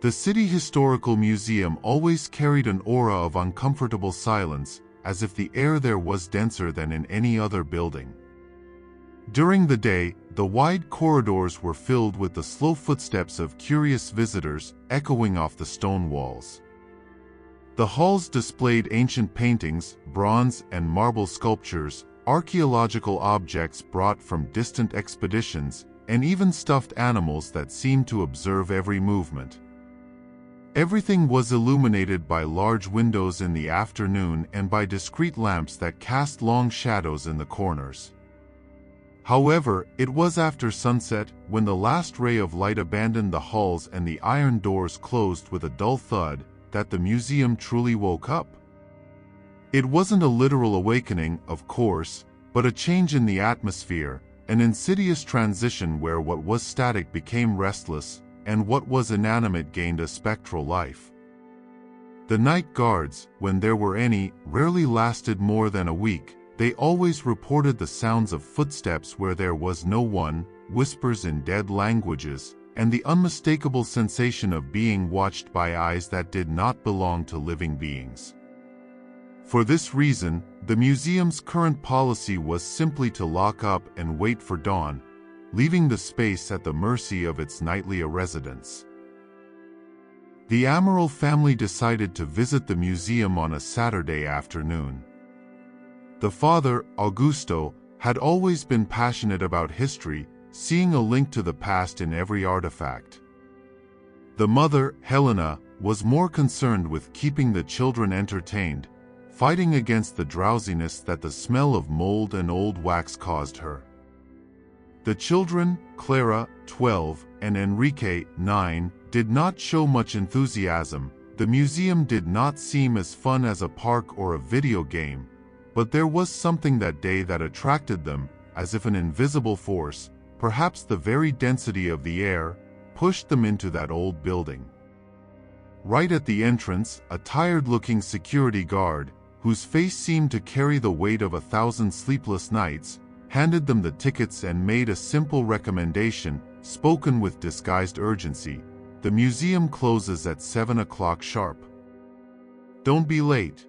The City Historical Museum always carried an aura of uncomfortable silence, as if the air there was denser than in any other building. During the day, the wide corridors were filled with the slow footsteps of curious visitors, echoing off the stone walls. The halls displayed ancient paintings, bronze and marble sculptures, archaeological objects brought from distant expeditions, and even stuffed animals that seemed to observe every movement. Everything was illuminated by large windows in the afternoon and by discreet lamps that cast long shadows in the corners. However, it was after sunset, when the last ray of light abandoned the halls and the iron doors closed with a dull thud, that the museum truly woke up. It wasn't a literal awakening, of course, but a change in the atmosphere, an insidious transition where what was static became restless, and what was inanimate gained a spectral life. The night guards, when there were any, rarely lasted more than a week. They always reported the sounds of footsteps where there was no one, whispers in dead languages, and the unmistakable sensation of being watched by eyes that did not belong to living beings. For this reason, the museum's current policy was simply to lock up and wait for dawn, leaving the space at the mercy of its nightly residents. The Amaral family decided to visit the museum on a Saturday afternoon. The father, Augusto, had always been passionate about history, seeing a link to the past in every artifact. The mother, Helena, was more concerned with keeping the children entertained, fighting against the drowsiness that the smell of mold and old wax caused her. The children, Clara, 12, and Enrique, 9, did not show much enthusiasm. The museum did not seem as fun as a park or a video game, but there was something that day that attracted them, as if an invisible force, perhaps the very density of the air, pushed them into that old building. Right at the entrance, a tired-looking security guard, whose face seemed to carry the weight of 1,000 sleepless nights, handed them the tickets and made a simple recommendation, spoken with disguised urgency. The museum closes at 7 o'clock sharp. Don't be late.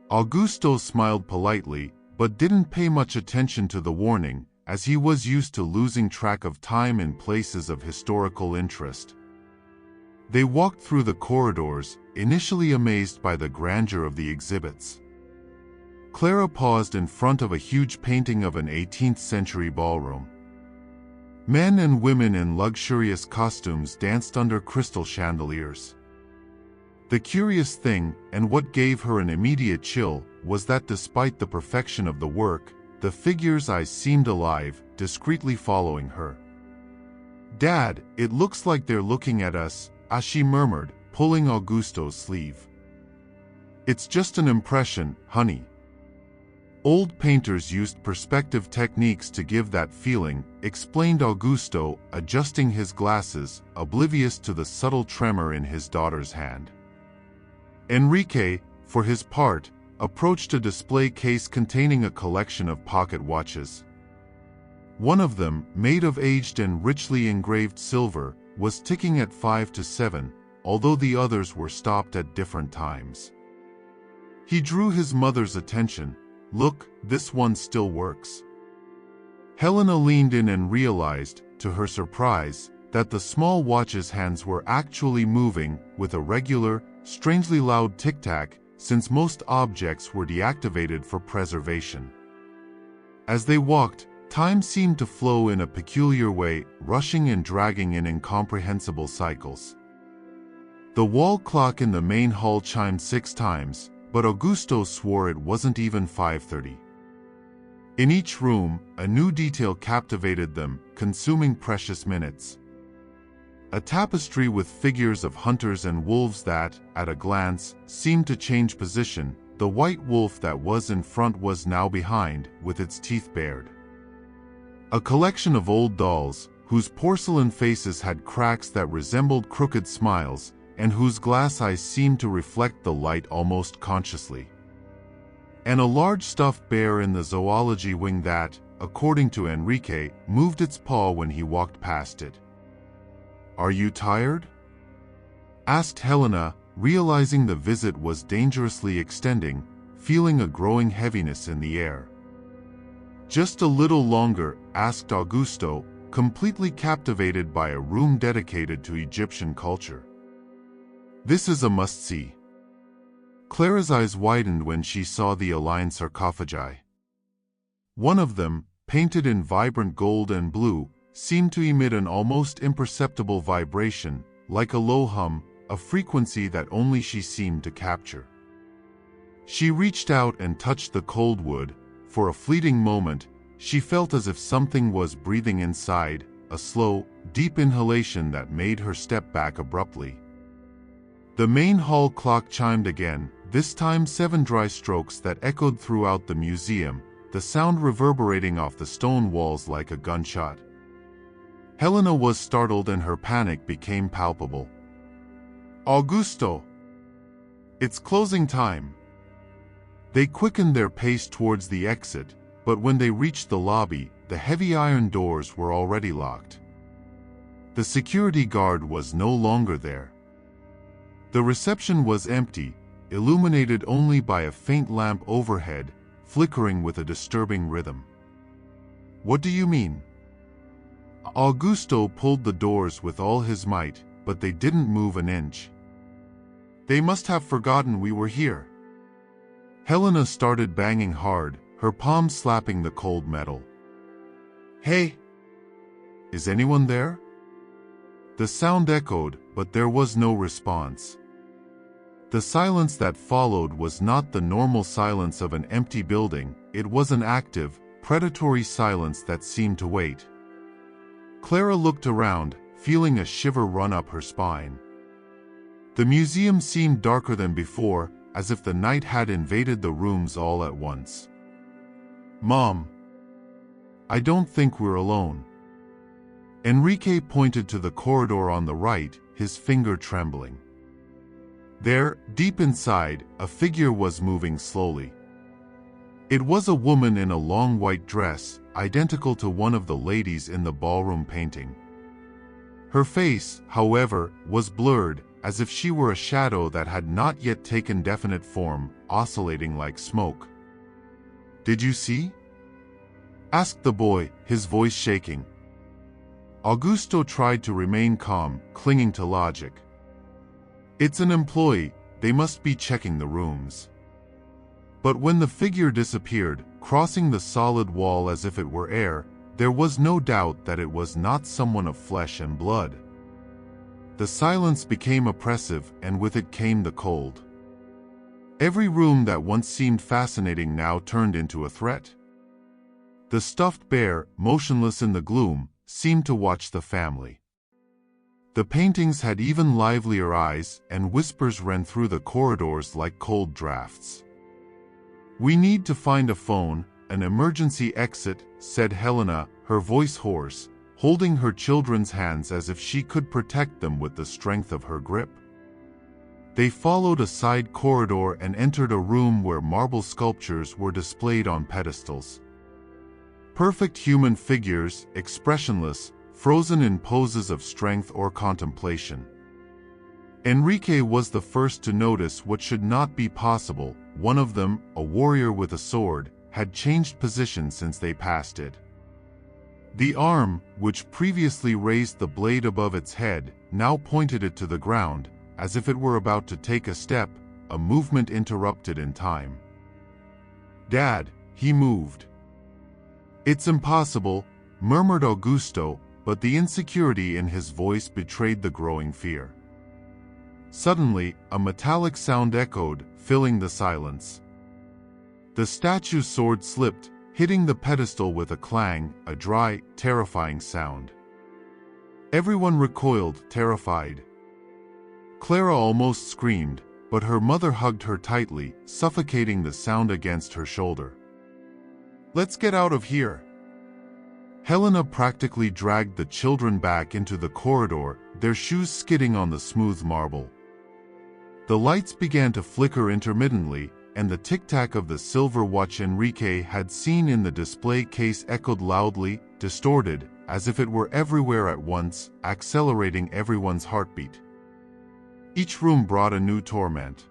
Augusto smiled politely, but didn't pay much attention to the warning, as he was used to losing track of time in places of historical interest. They walked through the corridors, initially amazed by the grandeur of the exhibits. Clara paused in front of a huge painting of an 18th-century ballroom. Men and women in luxurious costumes danced under crystal chandeliers. The curious thing, and what gave her an immediate chill, was that despite the perfection of the work, the figures' eyes seemed alive, discreetly following her. "Dad, it looks like they're looking at us," as she murmured, pulling Augusto's sleeve. "It's just an impression, honey." Old painters used perspective techniques to give that feeling, explained Augusto, adjusting his glasses, oblivious to the subtle tremor in his daughter's hand. Enrique, for his part, approached a display case containing a collection of pocket watches. One of them, made of aged and richly engraved silver, was ticking at 5 to 7, although the others were stopped at different times. He drew his mother's attention. "Look, this one still works." Helena leaned in and realized, to her surprise, that the small watch's hands were actually moving, with a regular, strangely loud tic-tac, since most objects were deactivated for preservation. As they walked, time seemed to flow in a peculiar way, rushing and dragging in incomprehensible cycles. The wall clock in the main hall chimed 6 times, but Augusto swore it wasn't even 5:30. In each room, a new detail captivated them, consuming precious minutes. A tapestry with figures of hunters and wolves that, at a glance, seemed to change position. The white wolf that was in front was now behind, with its teeth bared. A collection of old dolls, whose porcelain faces had cracks that resembled crooked smiles, and whose glass eyes seemed to reflect the light almost consciously. And a large stuffed bear in the zoology wing that, according to Enrique, moved its paw when he walked past it. "Are you tired?" asked Helena, realizing the visit was dangerously extending, feeling a growing heaviness in the air. Just a little longer, asked Augusto, completely captivated by a room dedicated to Egyptian culture. This is a must-see. Clara's eyes widened when she saw the aligned sarcophagi. One of them, painted in vibrant gold and blue, seemed to emit an almost imperceptible vibration, like a low hum, a frequency that only she seemed to capture. She reached out and touched the cold wood. For a fleeting moment, she felt as if something was breathing inside, a slow, deep inhalation that made her step back abruptly. The main hall clock chimed again, this time 7 dry strokes that echoed throughout the museum, the sound reverberating off the stone walls like a gunshot. Helena was startled and her panic became palpable. Augusto! It's closing time! They quickened their pace towards the exit, but when they reached the lobby, the heavy iron doors were already locked. The security guard was no longer there. The reception was empty, illuminated only by a faint lamp overhead, flickering with a disturbing rhythm. What do you mean? Augusto pulled the doors with all his might, but they didn't move an inch. They must have forgotten we were here. Helena started banging hard, her palms slapping the cold metal. Hey! Is anyone there? The sound echoed, but there was no response. The silence that followed was not the normal silence of an empty building, it was an active, predatory silence that seemed to wait. Clara looked around, feeling a shiver run up her spine. The museum seemed darker than before, as if the night had invaded the rooms all at once. Mom! I don't think we're alone. Enrique pointed to the corridor on the right, his finger trembling. There, deep inside, a figure was moving slowly. It was a woman in a long white dress, identical to one of the ladies in the ballroom painting. Her face, however, was blurred, as if she were a shadow that had not yet taken definite form, oscillating like smoke. Did you see? Asked the boy, his voice shaking. Augusto tried to remain calm, clinging to logic. It's an employee, they must be checking the rooms. But when the figure disappeared, crossing the solid wall as if it were air, there was no doubt that it was not someone of flesh and blood. The silence became oppressive, and with it came the cold. Every room that once seemed fascinating now turned into a threat. The stuffed bear, motionless in the gloom, seemed to watch the family. The paintings had even livelier eyes, and whispers ran through the corridors like cold drafts. We need to find a phone, an emergency exit, said Helena, her voice hoarse, holding her children's hands as if she could protect them with the strength of her grip. They followed a side corridor and entered a room where marble sculptures were displayed on pedestals. Perfect human figures, expressionless, frozen in poses of strength or contemplation. Enrique was the first to notice what should not be possible. One of them, a warrior with a sword, had changed position since they passed it. The arm, which previously raised the blade above its head, now pointed it to the ground, as if it were about to take a step, a movement interrupted in time. Dad, he moved. It's impossible, murmured Augusto, but the insecurity in his voice betrayed the growing fear. Suddenly, a metallic sound echoed, filling the silence. The statue's sword slipped, hitting the pedestal with a clang, a dry, terrifying sound. Everyone recoiled, terrified. Clara almost screamed, but her mother hugged her tightly, suffocating the sound against her shoulder. Let's get out of here. Helena practically dragged the children back into the corridor, their shoes skidding on the smooth marble. The lights began to flicker intermittently, and the tic-tac of the silver watch Enrique had seen in the display case echoed loudly, distorted, as if it were everywhere at once, accelerating everyone's heartbeat. Each room brought a new torment.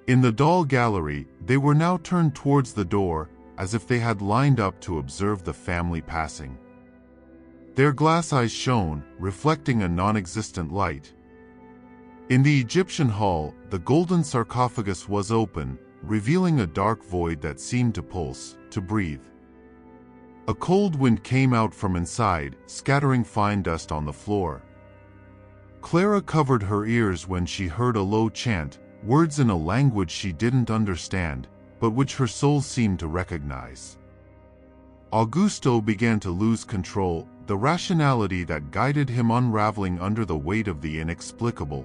In the doll gallery, they were now turned towards the door, as if they had lined up to observe the family passing. Their glass eyes shone, reflecting a non-existent light. In the Egyptian hall, the golden sarcophagus was open, revealing a dark void that seemed to pulse, to breathe. A cold wind came out from inside, scattering fine dust on the floor. Clara covered her ears when she heard a low chant, words in a language she didn't understand, but which her soul seemed to recognize. Augusto began to lose control, the rationality that guided him unraveling under the weight of the inexplicable.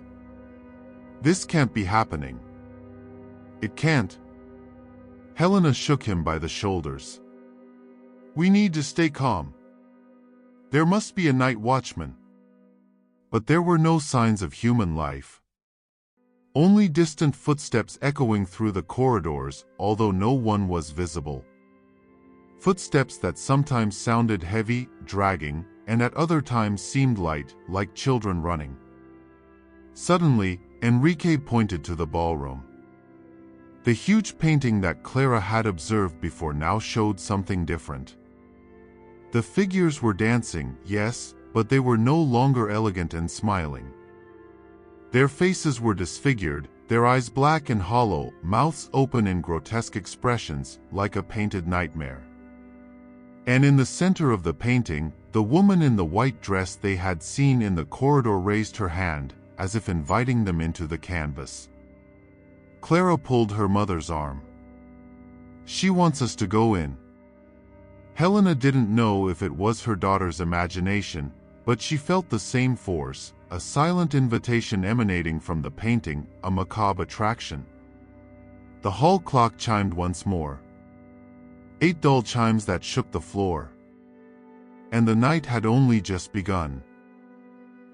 This can't be happening. It can't. Helena shook him by the shoulders. We need to stay calm. There must be a night watchman. But there were no signs of human life. Only distant footsteps echoing through the corridors, although no one was visible. Footsteps that sometimes sounded heavy, dragging, and at other times seemed light, like children running. Suddenly, Enrique pointed to the ballroom. The huge painting that Clara had observed before now showed something different. The figures were dancing, yes, but they were no longer elegant and smiling. Their faces were disfigured, their eyes black and hollow, mouths open in grotesque expressions, like a painted nightmare. And in the center of the painting, the woman in the white dress they had seen in the corridor raised her hand, as if inviting them into the canvas. Clara pulled her mother's arm. She wants us to go in. Helena didn't know if it was her daughter's imagination, but she felt the same force, a silent invitation emanating from the painting, a macabre attraction. The hall clock chimed once more. 8 dull chimes that shook the floor. And the night had only just begun.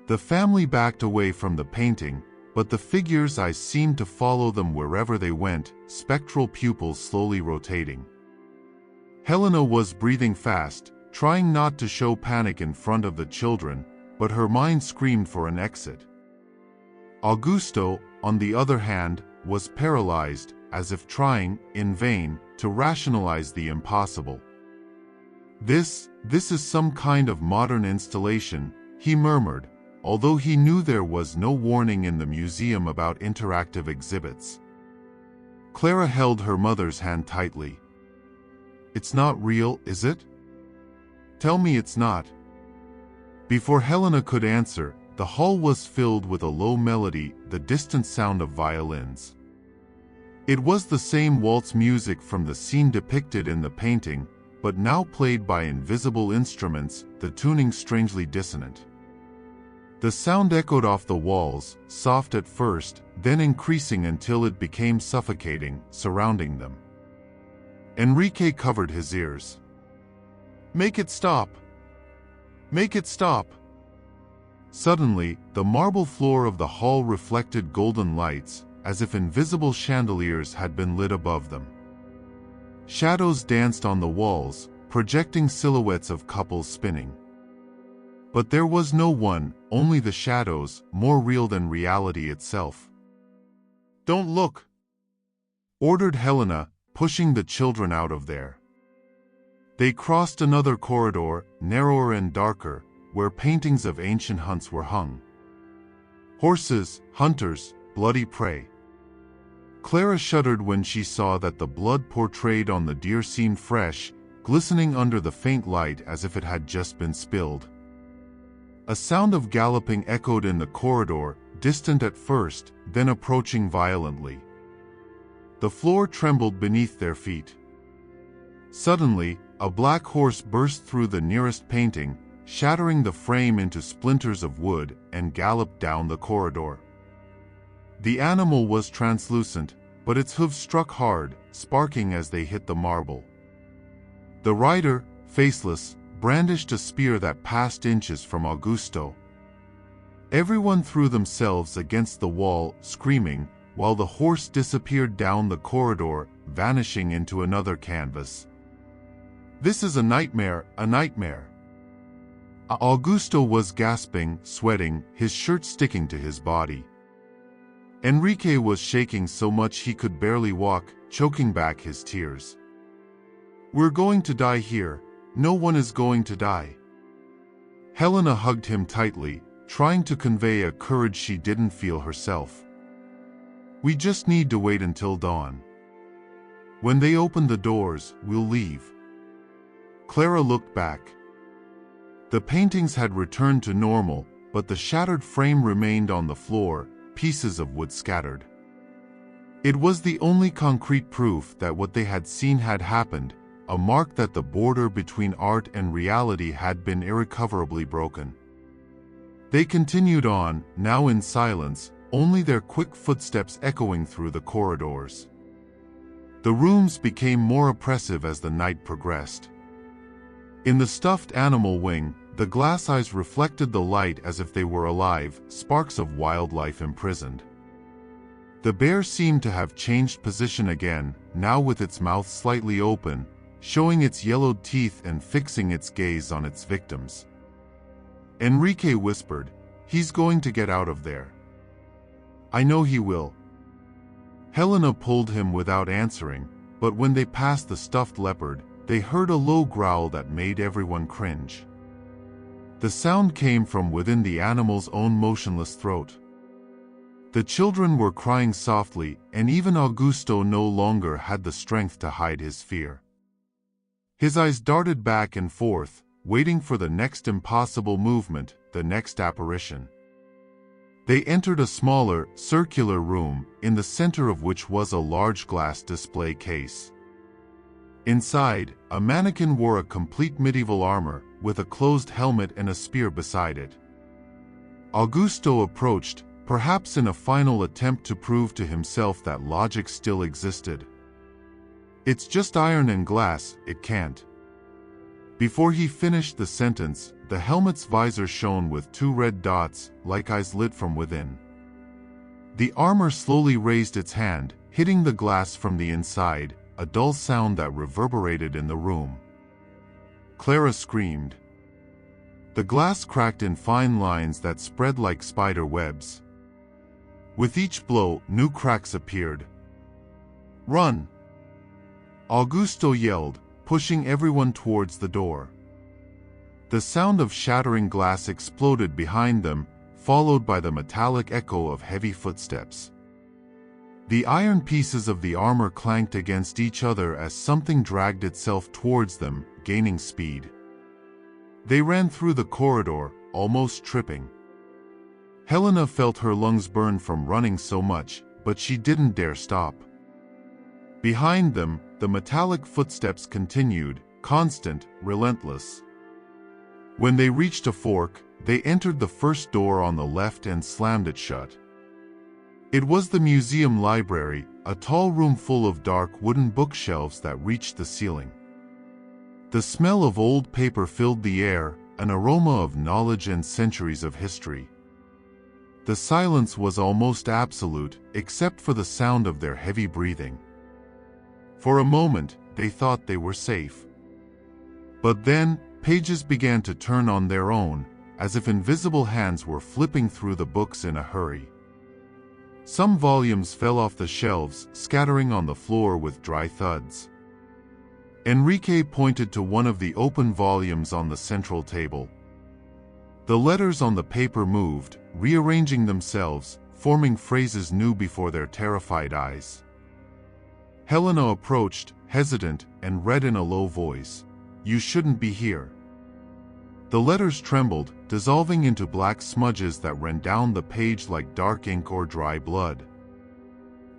The family backed away from the painting, but the figures' eyes seemed to follow them wherever they went, spectral pupils slowly rotating. Helena was breathing fast, trying not to show panic in front of the children, but her mind screamed for an exit. Augusto, on the other hand, was paralyzed, as if trying, in vain, to rationalize the impossible. This is some kind of modern installation, he murmured, although he knew there was no warning in the museum about interactive exhibits. Clara held her mother's hand tightly. It's not real, is it? Tell me it's not. Before Helena could answer, the hall was filled with a low melody, the distant sound of violins. It was the same waltz music from the scene depicted in the painting, but now played by invisible instruments, the tuning strangely dissonant. The sound echoed off the walls, soft at first, then increasing until it became suffocating, surrounding them. Enrique covered his ears. Make it stop! Make it stop! Suddenly, the marble floor of the hall reflected golden lights, as if invisible chandeliers had been lit above them. Shadows danced on the walls, projecting silhouettes of couples spinning. But there was no one, only the shadows, more real than reality itself. Don't look! Ordered Helena, pushing the children out of there. They crossed another corridor, narrower and darker, where paintings of ancient hunts were hung. Horses, hunters, bloody prey. Clara shuddered when she saw that the blood portrayed on the deer seemed fresh, glistening under the faint light as if it had just been spilled. A sound of galloping echoed in the corridor, distant at first, then approaching violently. The floor trembled beneath their feet. Suddenly, a black horse burst through the nearest painting, shattering the frame into splinters of wood, and galloped down the corridor. The animal was translucent, but its hooves struck hard, sparking as they hit the marble. The rider, faceless, brandished a spear that passed inches from Augusto. Everyone threw themselves against the wall, screaming, while the horse disappeared down the corridor, vanishing into another canvas. This is a nightmare, a nightmare. Augusto was gasping, sweating, his shirt sticking to his body. Enrique was shaking so much he could barely walk, choking back his tears. "We're going to die here. No one is going to die." Helena hugged him tightly, trying to convey a courage she didn't feel herself. "We just need to wait until dawn. When they open the doors, we'll leave." Clara looked back. The paintings had returned to normal, but the shattered frame remained on the floor, pieces of wood scattered. It was the only concrete proof that what they had seen had happened, a mark that the border between art and reality had been irrecoverably broken. They continued on, now in silence, only their quick footsteps echoing through the corridors. The rooms became more oppressive as the night progressed. In the stuffed animal wing, the glass eyes reflected the light as if they were alive, sparks of wildlife imprisoned. The bear seemed to have changed position again, now with its mouth slightly open, showing its yellowed teeth and fixing its gaze on its victims. Enrique whispered, "He's going to get out of there. I know he will." Helena pulled him without answering, but when they passed the stuffed leopard, they heard a low growl that made everyone cringe. The sound came from within the animal's own motionless throat. The children were crying softly, and even Augusto no longer had the strength to hide his fear. His eyes darted back and forth, waiting for the next impossible movement, the next apparition. They entered a smaller, circular room, in the center of which was a large glass display case. Inside, a mannequin wore a complete medieval armor, with a closed helmet and a spear beside it. Augusto approached, perhaps in a final attempt to prove to himself that logic still existed. "It's just iron and glass, it can't." Before he finished the sentence, the helmet's visor shone with two red dots, like eyes lit from within. The armor slowly raised its hand, hitting the glass from the inside, a dull sound that reverberated in the room. Clara screamed. The glass cracked in fine lines that spread like spider webs. With each blow, new cracks appeared. "Run!" Augusto yelled, pushing everyone towards the door. The sound of shattering glass exploded behind them, followed by the metallic echo of heavy footsteps. The iron pieces of the armor clanked against each other as something dragged itself towards them, gaining speed. They ran through the corridor, almost tripping. Helena felt her lungs burn from running so much, but she didn't dare stop. Behind them, the metallic footsteps continued, constant, relentless. When they reached a fork, they entered the first door on the left and slammed it shut. It was the museum library, a tall room full of dark wooden bookshelves that reached the ceiling. The smell of old paper filled the air, an aroma of knowledge and centuries of history. The silence was almost absolute, except for the sound of their heavy breathing. For a moment, they thought they were safe. But then, pages began to turn on their own, as if invisible hands were flipping through the books in a hurry. Some volumes fell off the shelves, scattering on the floor with dry thuds. Enrique pointed to one of the open volumes on the central table. The letters on the paper moved, rearranging themselves, forming phrases new before their terrified eyes. Helena approached, hesitant, and read in a low voice, "You shouldn't be here." The letters trembled, dissolving into black smudges that ran down the page like dark ink or dry blood.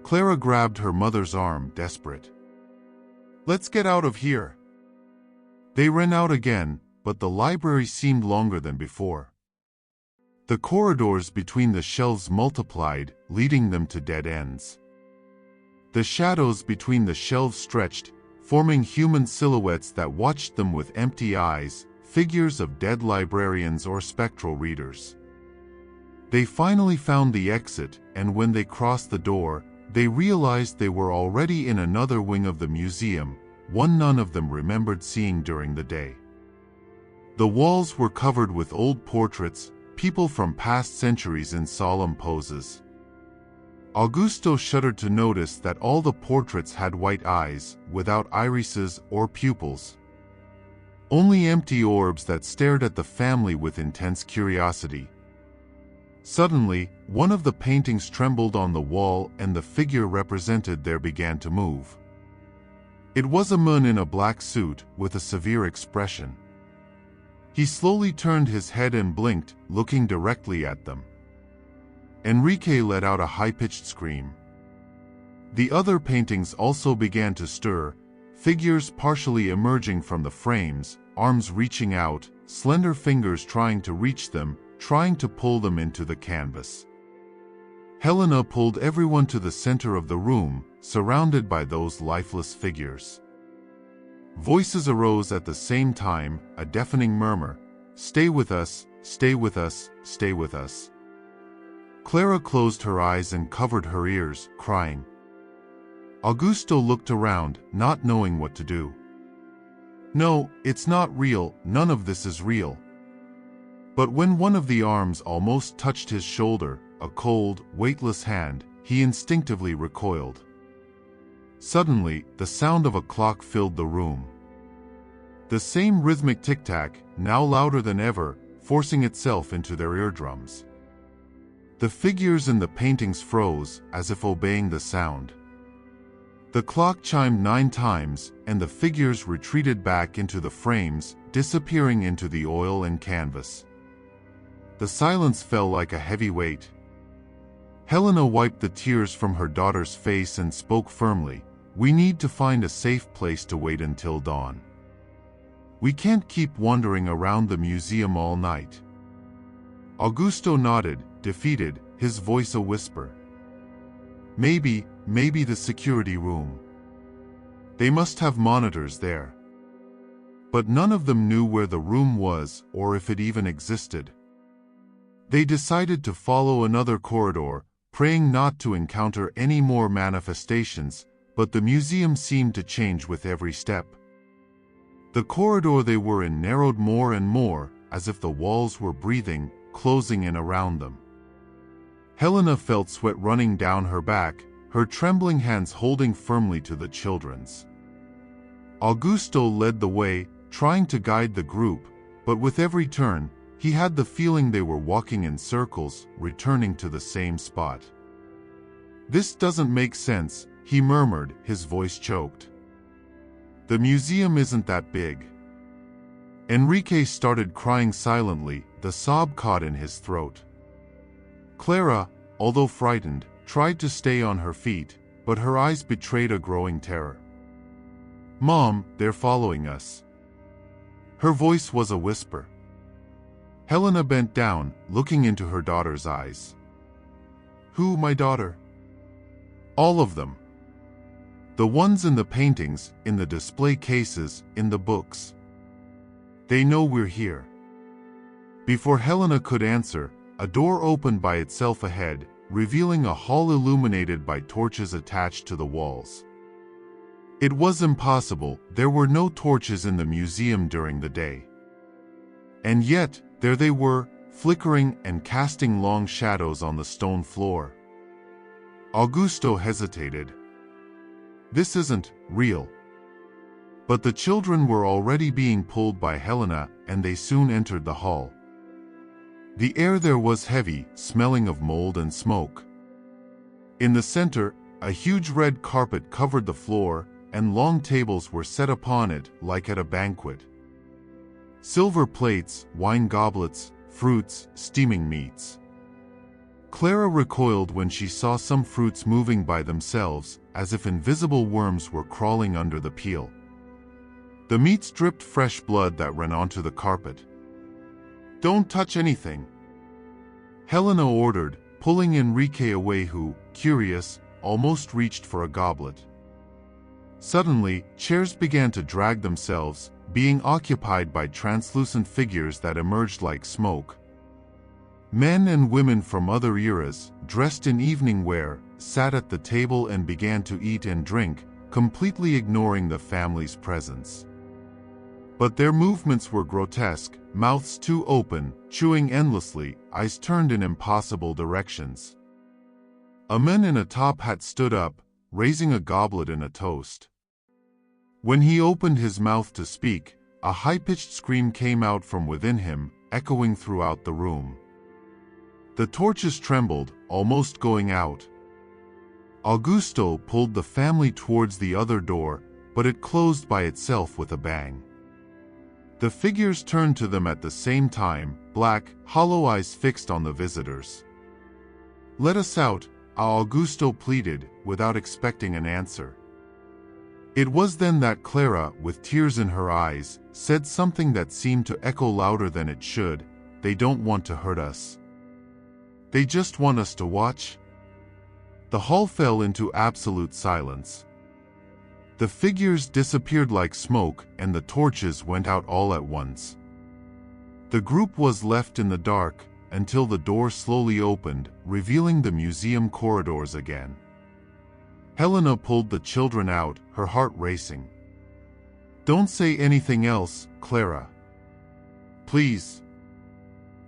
Clara grabbed her mother's arm, desperate. "Let's get out of here." They ran out again, but the library seemed longer than before. The corridors between the shelves multiplied, leading them to dead ends. The shadows between the shelves stretched, forming human silhouettes that watched them with empty eyes, figures of dead librarians or spectral readers. They finally found the exit, and when they crossed the door, they realized they were already in another wing of the museum, one none of them remembered seeing during the day. The walls were covered with old portraits, people from past centuries in solemn poses. Augusto shuddered to notice that all the portraits had white eyes, without irises or pupils. Only empty orbs that stared at the family with intense curiosity. Suddenly, one of the paintings trembled on the wall and the figure represented there began to move. It was a man in a black suit, with a severe expression. He slowly turned his head and blinked, looking directly at them. Enrique let out a high-pitched scream. The other paintings also began to stir, figures partially emerging from the frames, arms reaching out, slender fingers trying to reach them, trying to pull them into the canvas. Helena pulled everyone to the center of the room, surrounded by those lifeless figures. Voices arose at the same time, a deafening murmur. "Stay with us, stay with us, stay with us." Clara closed her eyes and covered her ears, crying. Augusto looked around, not knowing what to do. "No, it's not real, none of this is real." But when one of the arms almost touched his shoulder, a cold, weightless hand, he instinctively recoiled. Suddenly, the sound of a clock filled the room. The same rhythmic tic-tac, now louder than ever, forcing itself into their eardrums. The figures in the paintings froze, as if obeying the sound. The clock chimed 9 times, and the figures retreated back into the frames, disappearing into the oil and canvas. The silence fell like a heavy weight. Helena wiped the tears from her daughter's face and spoke firmly. "We need to find a safe place to wait until dawn. We can't keep wandering around the museum all night." Augusto nodded, defeated, his voice a whisper. Maybe the security room. They must have monitors there." But none of them knew where the room was, or if it even existed. They decided to follow another corridor, praying not to encounter any more manifestations, but the museum seemed to change with every step. The corridor they were in narrowed more and more, as if the walls were breathing, closing in around them. Helena felt sweat running down her back, her trembling hands holding firmly to the children's. Augusto led the way, trying to guide the group, but with every turn, he had the feeling they were walking in circles, returning to the same spot. "This doesn't make sense," he murmured, his voice choked. "The museum isn't that big." Enrique started crying silently, the sob caught in his throat. Clara, although frightened, tried to stay on her feet, but her eyes betrayed a growing terror. "Mom, they're following us." Her voice was a whisper. Helena bent down, looking into her daughter's eyes. "Who, my daughter?" "All of them. The ones in the paintings, in the display cases, in the books. They know we're here." Before Helena could answer, a door opened by itself ahead, revealing a hall illuminated by torches attached to the walls. It was impossible, there were no torches in the museum during the day. And yet, there they were, flickering and casting long shadows on the stone floor. Augusto hesitated. "This isn't real." But the children were already being pulled by Helena, and they soon entered the hall. The air there was heavy, smelling of mold and smoke. In the center, a huge red carpet covered the floor, and long tables were set upon it, like at a banquet. Silver plates, wine goblets, fruits, steaming meats. Clara recoiled when she saw some fruits moving by themselves, as if invisible worms were crawling under the peel. The meats dripped fresh blood that ran onto the carpet. "Don't touch anything," Helena ordered, pulling Enrique away who, curious, almost reached for a goblet. Suddenly, chairs began to drag themselves, being occupied by translucent figures that emerged like smoke. Men and women from other eras, dressed in evening wear, sat at the table and began to eat and drink, completely ignoring the family's presence. But their movements were grotesque, mouths too open, chewing endlessly, eyes turned in impossible directions. A man in a top hat stood up, raising a goblet in a toast. When he opened his mouth to speak, a high-pitched scream came out from within him, echoing throughout the room. The torches trembled, almost going out. Augusto pulled the family towards the other door, but it closed by itself with a bang. The figures turned to them at the same time, black, hollow eyes fixed on the visitors. "Let us out," Augusto pleaded, without expecting an answer. It was then that Clara, with tears in her eyes, said something that seemed to echo louder than it should. "They don't want to hurt us. They just want us to watch." The hall fell into absolute silence. The figures disappeared like smoke, and the torches went out all at once. The group was left in the dark, until the door slowly opened, revealing the museum corridors again. Helena pulled the children out, her heart racing. "Don't say anything else, Clara. Please."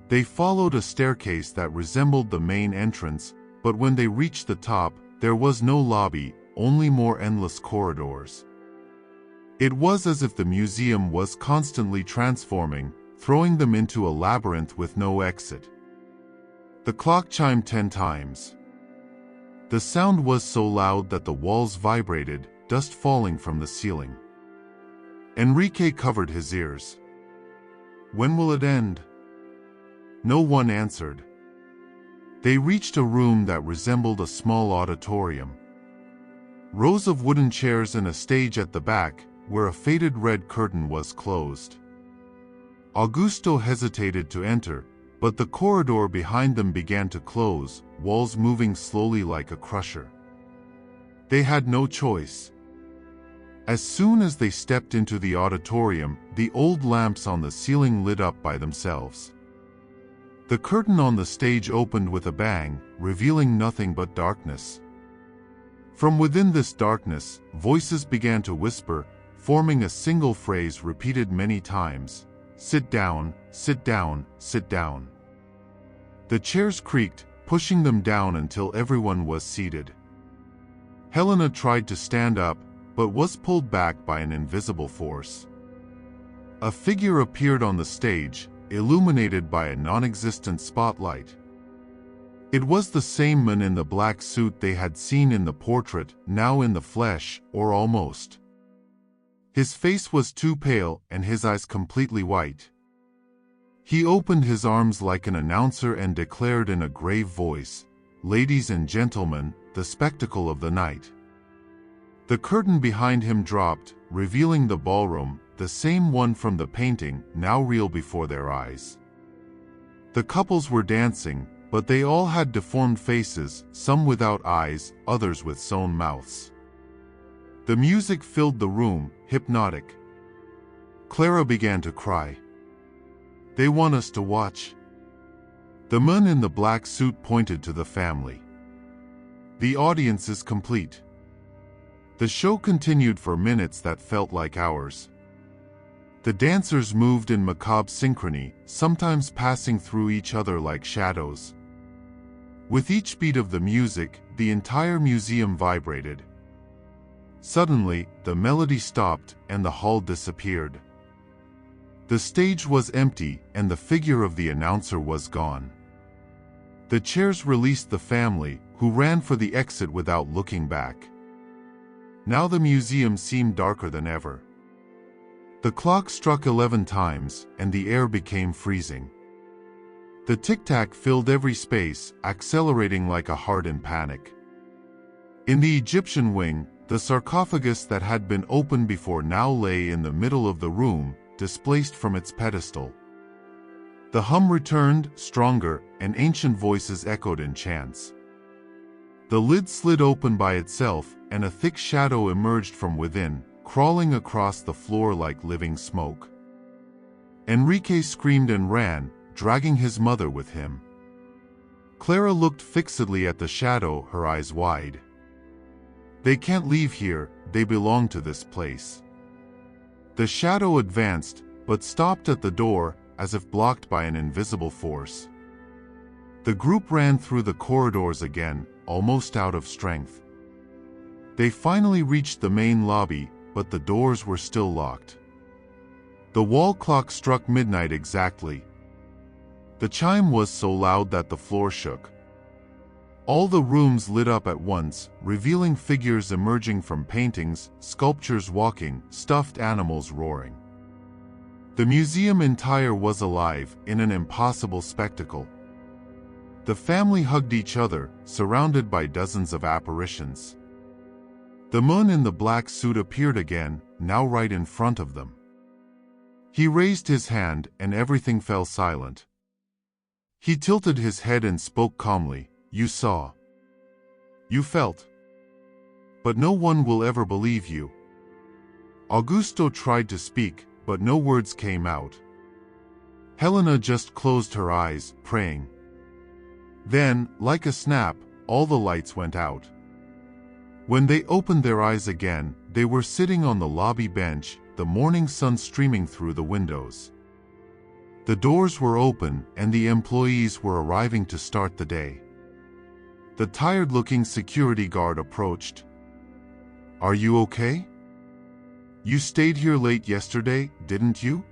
They followed a staircase that resembled the main entrance, but when they reached the top, there was no lobby, only more endless corridors. It was as if the museum was constantly transforming, throwing them into a labyrinth with no exit. The clock chimed 10 times. The sound was so loud that the walls vibrated, dust falling from the ceiling. Enrique covered his ears. "When will it end?" No one answered. They reached a room that resembled a small auditorium. Rows of wooden chairs and a stage at the back, where a faded red curtain was closed. Augusto hesitated to enter, but the corridor behind them began to close, walls moving slowly like a crusher. They had no choice. As soon as they stepped into the auditorium, the old lamps on the ceiling lit up by themselves. The curtain on the stage opened with a bang, revealing nothing but darkness. From within this darkness, voices began to whisper, forming a single phrase repeated many times: "Sit down, sit down, sit down." The chairs creaked, pushing them down until everyone was seated. Helena tried to stand up, but was pulled back by an invisible force. A figure appeared on the stage, illuminated by a non-existent spotlight. It was the same man in the black suit they had seen in the portrait, now in the flesh, or almost. His face was too pale and his eyes completely white. He opened his arms like an announcer and declared in a grave voice, "Ladies and gentlemen, the spectacle of the night." The curtain behind him dropped, revealing the ballroom, the same one from the painting, now real before their eyes. The couples were dancing, but they all had deformed faces, some without eyes, others with sewn mouths. The music filled the room, hypnotic. Clara began to cry. "They want us to watch." The man in the black suit pointed to the family. "The audience is complete." The show continued for minutes that felt like hours. The dancers moved in macabre synchrony, sometimes passing through each other like shadows. With each beat of the music, the entire museum vibrated. Suddenly, the melody stopped and the hall disappeared. The stage was empty and the figure of the announcer was gone. The chairs released the family, who ran for the exit without looking back. Now the museum seemed darker than ever. The clock struck 11 times, and the air became freezing. The tic-tac filled every space, accelerating like a heart in panic. In the Egyptian wing, the sarcophagus that had been opened before now lay in the middle of the room, displaced from its pedestal. The hum returned, stronger, and ancient voices echoed in chants. The lid slid open by itself, and a thick shadow emerged from within, crawling across the floor like living smoke. Enrique screamed and ran, dragging his mother with him. Clara looked fixedly at the shadow, her eyes wide. "They can't leave here, they belong to this place." The shadow advanced, but stopped at the door, as if blocked by an invisible force. The group ran through the corridors again, almost out of strength. They finally reached the main lobby, but the doors were still locked. The wall clock struck midnight exactly. The chime was so loud that the floor shook. All the rooms lit up at once, revealing figures emerging from paintings, sculptures walking, stuffed animals roaring. The museum entire was alive in an impossible spectacle. The family hugged each other, surrounded by dozens of apparitions. The moon in the black suit appeared again, now right in front of them. He raised his hand and everything fell silent. He tilted his head and spoke calmly. You saw. You felt. But no one will ever believe you. Augusto tried to speak, but no words came out. Helena just closed her eyes, praying. Then, like a snap, all the lights went out. When they opened their eyes again, they were sitting on the lobby bench, the morning sun streaming through the windows. The doors were open and the employees were arriving to start the day. The tired-looking security guard approached. Are you okay? You stayed here late yesterday, didn't you?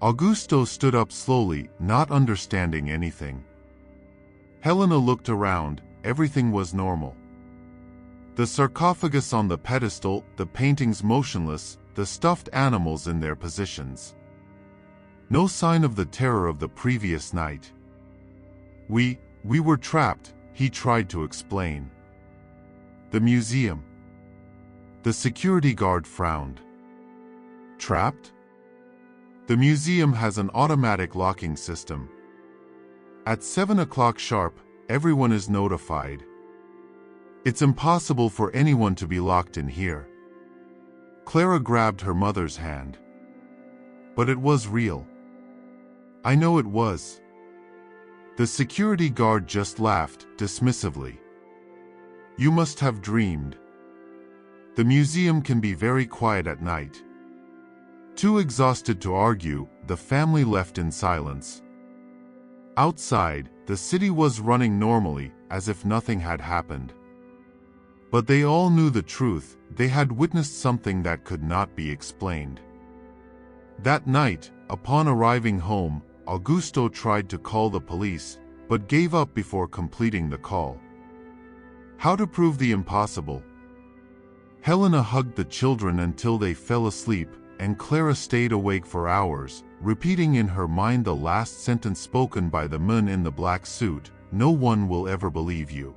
Augusto stood up slowly, not understanding anything. Helena looked around. Everything was normal. The sarcophagus on the pedestal, the paintings motionless, the stuffed animals in their positions. No sign of the terror of the previous night. We were trapped, he tried to explain. The museum. The security guard frowned. Trapped? The museum has an automatic locking system. At 7 o'clock sharp, everyone is notified. It's impossible for anyone to be locked in here. Clara grabbed her mother's hand. But it was real. I know it was. The security guard just laughed, dismissively. You must have dreamed. The museum can be very quiet at night. Too exhausted to argue, the family left in silence. Outside, the city was running normally, as if nothing had happened. But they all knew the truth. They had witnessed something that could not be explained. That night, upon arriving home, Augusto tried to call the police, but gave up before completing the call. How to prove the impossible? Helena hugged the children until they fell asleep, and Clara stayed awake for hours, repeating in her mind the last sentence spoken by the man in the black suit, "No one will ever believe you."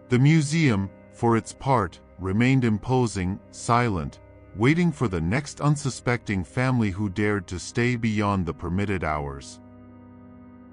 The museum, for its part, remained imposing, silent, waiting for the next unsuspecting family who dared to stay beyond the permitted hours.